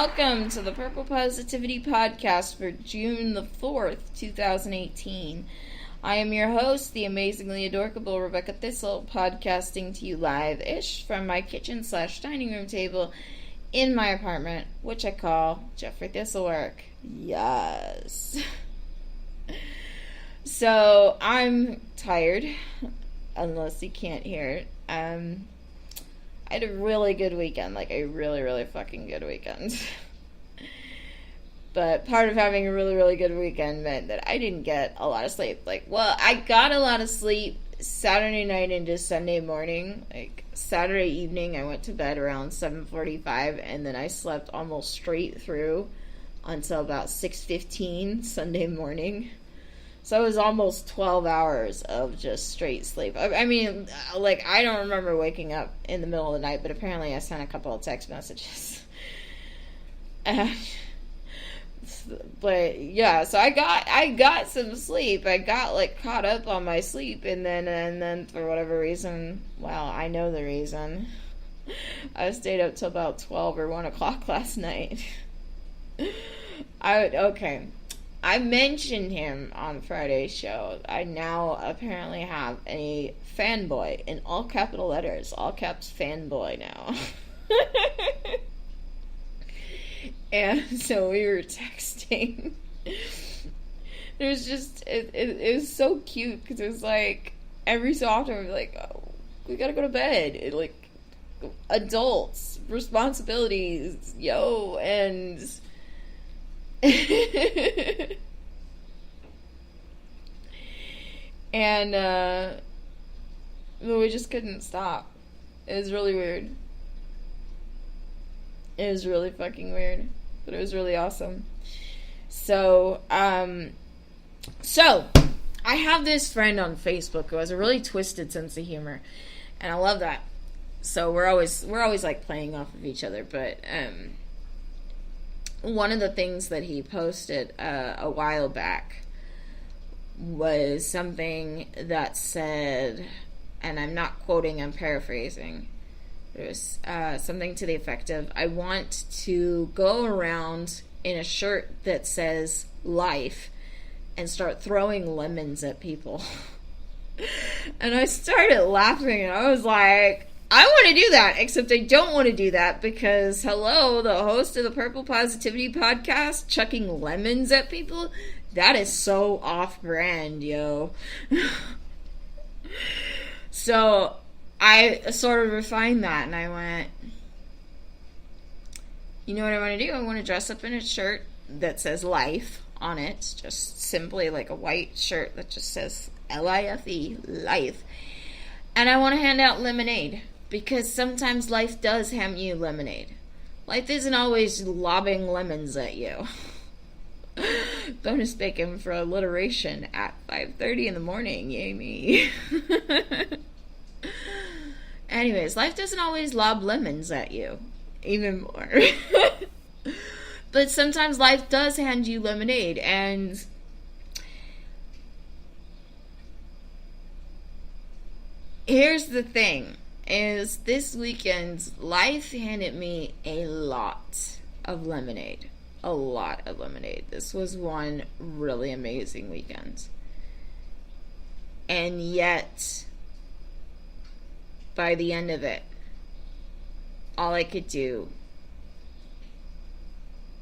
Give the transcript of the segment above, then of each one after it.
welcome to the Purple Positivity Podcast for June the 4th, 2018. I am your host, the amazingly adorable Rebecca Thistle, podcasting to you live-ish from my kitchen/dining room table in my apartment, which I call Jeffrey Thistlework. Yes. So, I'm tired, unless you can't hear it. I had a really good weekend, like a really, really fucking good weekend. But part of having a really, really good weekend meant that I didn't get a lot of sleep. I got a lot of sleep Saturday night into Sunday morning. Saturday evening, I went to bed around 7:45, and then I slept almost straight through until about 6:15 Sunday morning. So it was almost 12 hours of just straight sleep. I don't remember waking up in the middle of the night, but apparently I sent a couple of text messages. But yeah, so I got some sleep. I got caught up on my sleep, and then for whatever reason, well, I know the reason, I stayed up till about 12 or 1 o'clock last night. I mentioned him on Friday's show. I now apparently have a fanboy in all capital letters, all caps fanboy now. And so we were texting. It was just, it was so cute because it was like every so often we'd be like, oh, we gotta go to bed. Adults, responsibilities, yo, and and we just couldn't stop. It was really weird. It was really fucking weird, but it was really awesome. So I have this friend on Facebook who has a really twisted sense of humor, and I love that. So we're always like playing off of each other, but one of the things that he posted a while back was something that said, and I'm not quoting, I'm paraphrasing. It was something to the effect of, I want to go around in a shirt that says life and start throwing lemons at people. And I started laughing, and I was like, I want to do that, except I don't want to do that because, hello, the host of the Purple Positivity Podcast, chucking lemons at people? That is so off-brand, yo. So I sort of refined that, and I went, you know what I want to do? I want to dress up in a shirt that says life on it, just simply like a white shirt that just says L-I-F-E, life. And I want to hand out lemonade, because sometimes life does hand you lemonade. Life isn't always lobbing lemons at you. Bonus bacon for alliteration at 5:30 in the morning, yay me. Anyways, life doesn't always lob lemons at you, even more. But sometimes life does hand you lemonade, and here's the thing, is this weekend, life handed me a lot of lemonade. A lot of lemonade. This was one really amazing weekend. And yet, by the end of it, all I could do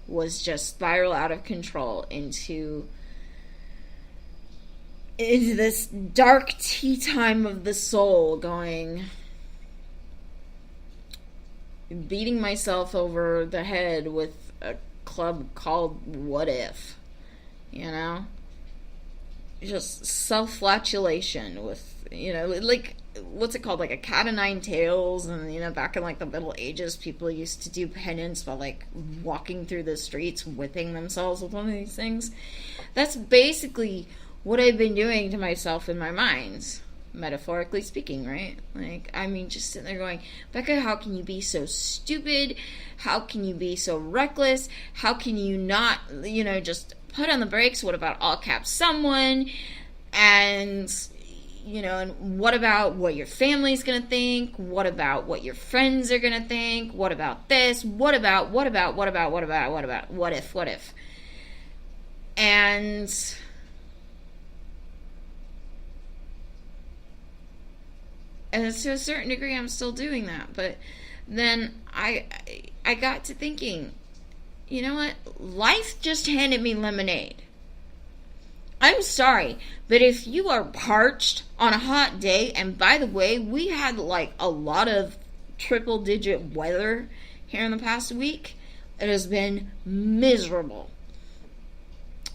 was just spiral out of control into this dark tea time of the soul, beating myself over the head with a club called What If, just self-flatulation with, what's it called, like a cat o' nine tails. And back in the Middle Ages, people used to do penance while walking through the streets whipping themselves with one of these things. That's basically what I've been doing to myself in my mind, metaphorically speaking, right? Just sitting there going, Becca, how can you be so stupid? How can you be so reckless? How can you not, just put on the brakes? What about all caps someone? And and what about what your family's going to think? What about what your friends are going to think? What about this? What if? And to a certain degree, I'm still doing that. But then I got to thinking, you know what? Life just handed me lemonade. I'm sorry, but if you are parched on a hot day, and by the way, we had like a lot of triple-digit weather here in the past week. It has been miserable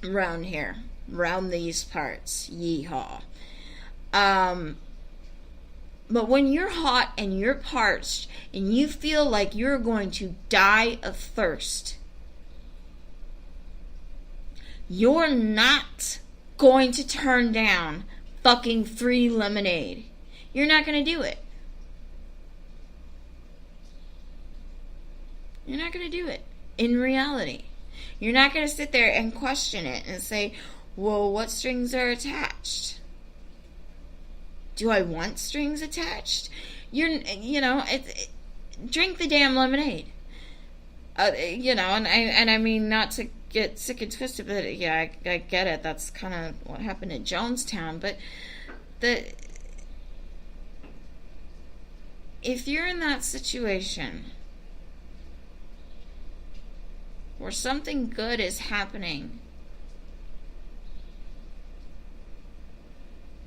around here, around these parts. Yeehaw. But when you're hot and you're parched and you feel like you're going to die of thirst, you're not going to turn down fucking free lemonade. You're not going to do it. You're not going to do it in reality. You're not going to sit there and question it and say, well, what strings are attached? Do I want strings attached? Drink the damn lemonade. And I mean, not to get sick and twisted, but yeah, I get it. That's kind of what happened at Jonestown. But if you're in that situation where something good is happening,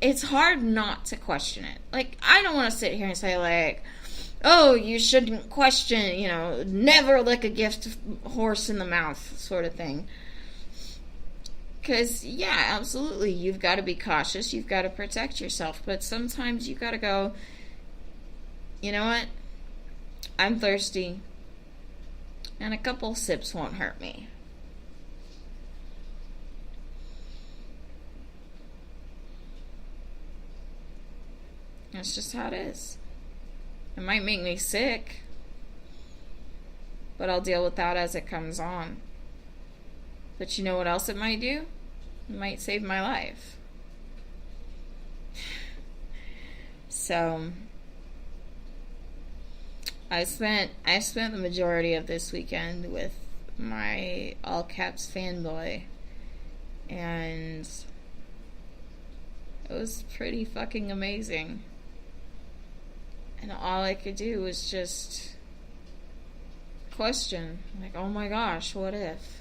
it's hard not to question it. Like, I don't want to sit here and say, like, oh, you shouldn't question, never lick a gift horse in the mouth sort of thing. Because, yeah, absolutely, you've got to be cautious. You've got to protect yourself. But sometimes you've got to go, you know what? I'm thirsty. And a couple sips won't hurt me. That's just how it is. It might make me sick, but I'll deal with that as it comes on. But you know what else it might do? It might save my life. So I spent the majority of this weekend with my all caps fanboy, and it was pretty fucking amazing. And all I could do was just question, like, oh my gosh, what if?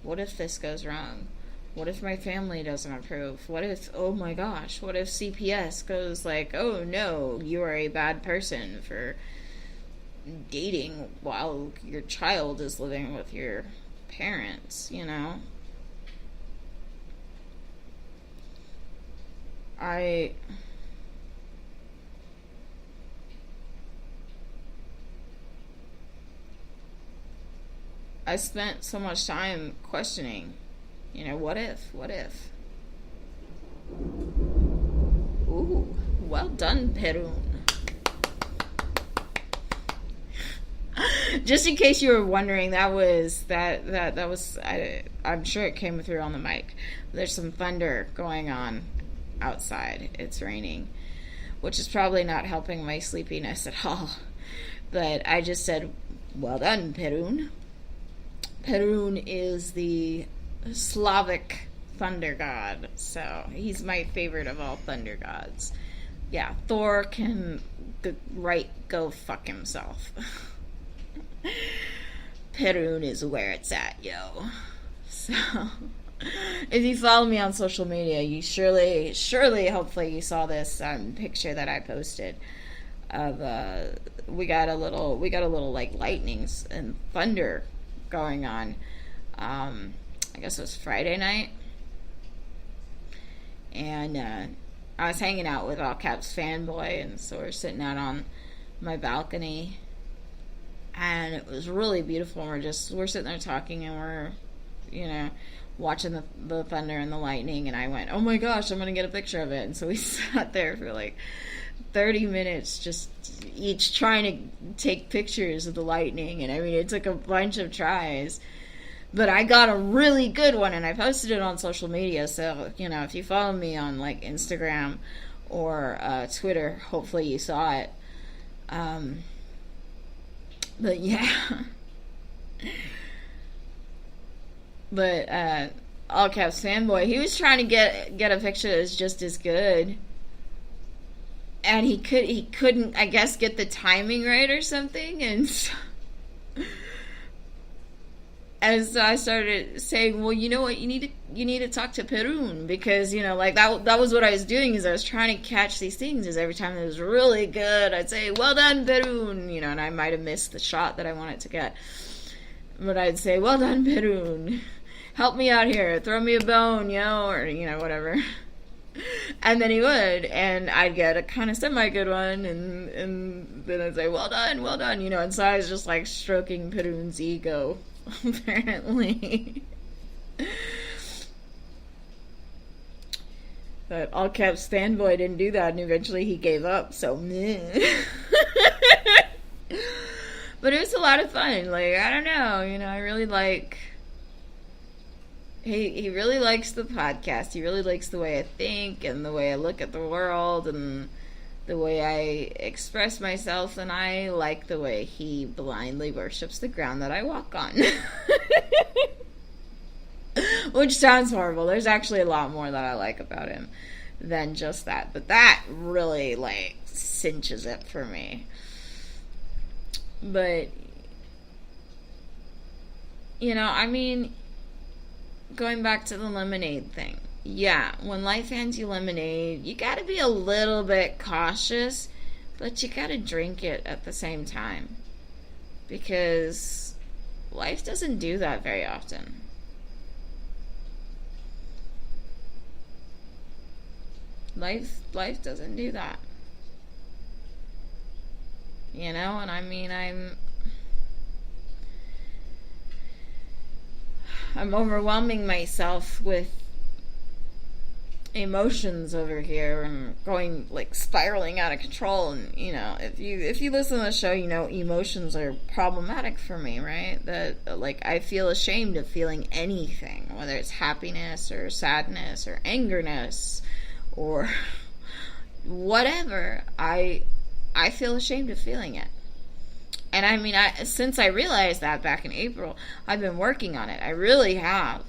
What if this goes wrong? What if my family doesn't approve? What if, oh my gosh, what if CPS goes like, oh no, you are a bad person for dating while your child is living with your parents, I spent so much time questioning, what if? Ooh, well done, Perun. Just in case you were wondering, that was I'm sure it came through on the mic. There's some thunder going on outside. It's raining, which is probably not helping my sleepiness at all. But I just said, well done, Perun. Perun is the Slavic thunder god, so he's my favorite of all thunder gods. Yeah, Thor can go fuck himself. Perun is where it's at, yo. So, if you follow me on social media, you surely, hopefully you saw this picture that I posted of we got a little like lightnings and thunder going on. I guess it was Friday night, and I was hanging out with All Caps Fanboy, and so we're sitting out on my balcony, and it was really beautiful. We're sitting there talking, and we're watching the thunder and the lightning, and I went, oh my gosh, I'm gonna get a picture of it. And so we sat there for like 30 minutes just each trying to take pictures of the lightning, and I mean, it took a bunch of tries, but I got a really good one, and I posted it on social media. So if you follow me on like Instagram or Twitter. Hopefully you saw it. But yeah. But all caps fanboy, he was trying to get a picture that's just as good, and he couldn't, I guess, get the timing right or something, and so I started saying, well, you know what, you need to talk to Perun, because, you know, like that was what I was doing, is I was trying to catch these things, is every time it was really good, I'd say, well done, Perun, you know, and I might have missed the shot that I wanted to get, but I'd say, well done, Perun, help me out here, throw me a bone, or, whatever. And then he would, and I'd get a kind of semi-good one, and then I'd say, well done, and so I was just, like, stroking Perun's ego, apparently. But all caps fanboy didn't do that, and eventually he gave up, so meh. But it was a lot of fun, like, I don't know, I really like... He really likes the podcast. He really likes the way I think and the way I look at the world and the way I express myself, and I like the way he blindly worships the ground that I walk on. Which sounds horrible. There's actually a lot more that I like about him than just that. But that really, like, cinches it for me. But, going back to the lemonade thing. Yeah, when life hands you lemonade, you gotta be a little bit cautious, but you gotta drink it at the same time. Because life doesn't do that very often. Life doesn't do that. And I'm overwhelming myself with emotions over here and going, like, spiraling out of control. And, if you listen to the show, emotions are problematic for me, right? That, like, I feel ashamed of feeling anything, whether it's happiness or sadness or angerness or whatever. I feel ashamed of feeling it. And since I realized that back in April, I've been working on it. I really have.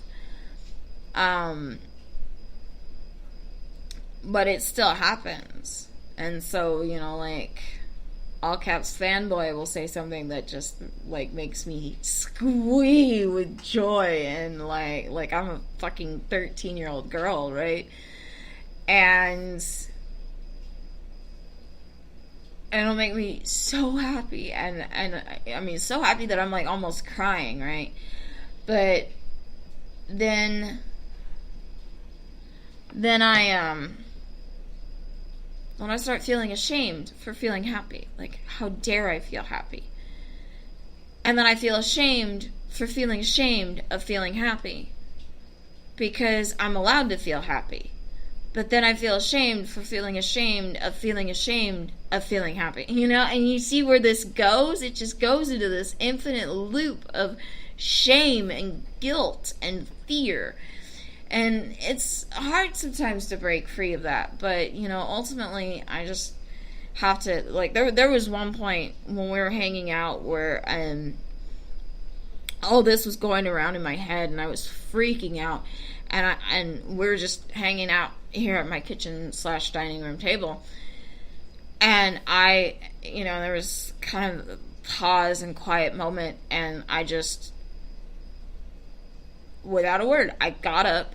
But it still happens. And so, like, all caps fanboy will say something that just, like, makes me squee with joy. And, like I'm a fucking 13-year-old girl, right? And it'll make me so happy, and so happy that I'm, like, almost crying, right? But then I start feeling ashamed for feeling happy. Like, how dare I feel happy? And then I feel ashamed for feeling ashamed of feeling happy, because I'm allowed to feel happy. But then I feel ashamed for feeling ashamed of feeling happy. And you see where this goes? It just goes into this infinite loop of shame and guilt and fear. And it's hard sometimes to break free of that. But, ultimately, I just have to, like, there was one point when we were hanging out where all this was going around in my head, and I was freaking out. And we were just hanging out here at my kitchen/dining room table. And there was kind of a pause and quiet moment, and I just, without a word, I got up,